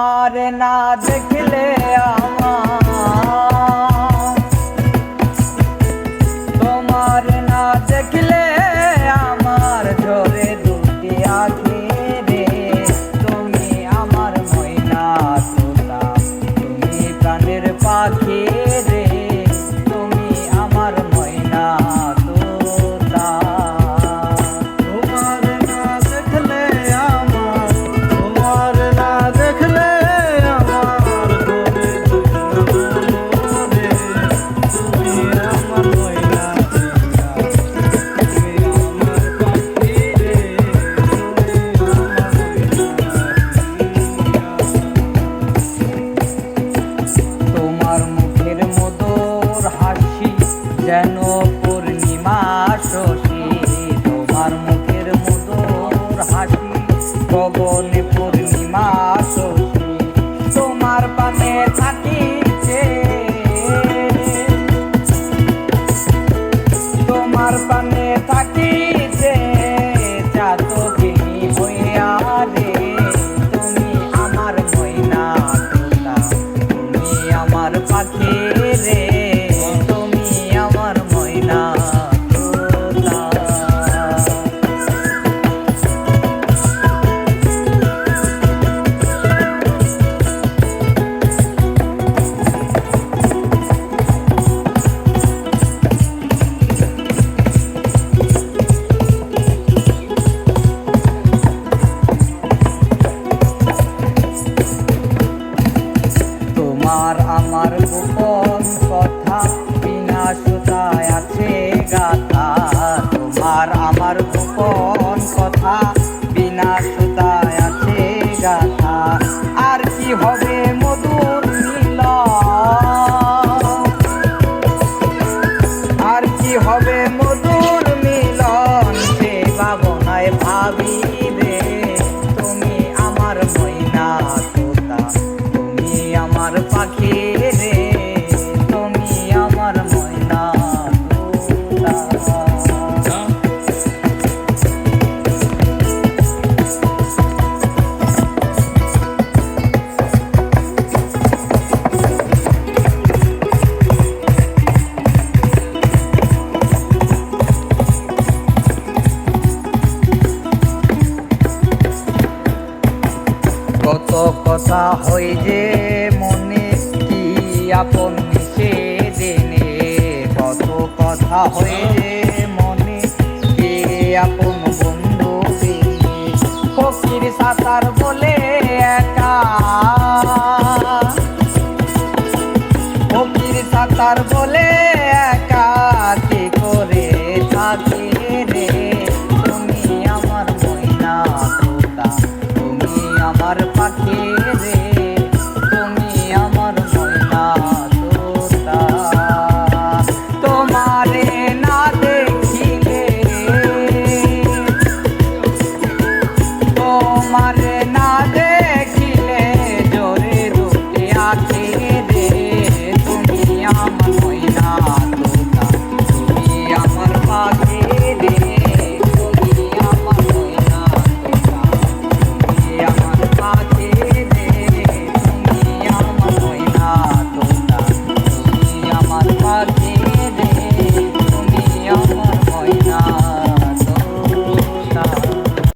আর না দেখলে আমার, তোমার না দেখলে আমার ঝরে দুটি আঁখি রে। তুমি আমার ময়না তোতা, তুমি প্রাণের পাখি রে, তুমি আমার ময়না তোতা। তোমার না দেখলে আমার, তোমার না দেখলে আমার ঘরে রে। তুমি আমার ময়না তোতা, তুমি আমার পাখি রে, তুমি আমার তোমার মুখের মধুর হাসি যেন পূর্ণিমা শশী। তোমার মুখের মধুর হাসি গগনে পূর্ণিমা শশী। তোমার পানে থাকিছে, তোমার পানে থাকিছে চাতকিনী হইয়া রে। তুমি আমার ময়না তোতা, তুমি আমার পাখি রে, তুমি আমার ময়না তোতা। তোমার আমার গোপন কথা বিনা সুতায় আছে গাথা। তোমার আমার গোপন কথা বিনা সুতায় আছে গাথা। আর কি হবে মধুর মিলন, আর কি হবে মধুর মিলন, সে ভাবনায় ভাবি রে। তুমি আমার ময়না তোতা, তুমি আমার পাখি রে, তুমি আমার ময়না তোতা। কত কথা হই যে মনে, কি আপন মিশে দিনে। কত কথা হই যে মনে, কি আপন বন্ধু দিনে। ফকির সাঁতার বলে একা, ফকির সাঁতার বলে একা কি করে থাকি রে। তুমি আমার ময়না তোতা, তুমি আমার পাখি রে, তুমি আমার ময়না তোতা। তোমারে না দেখিলে, তোমারে না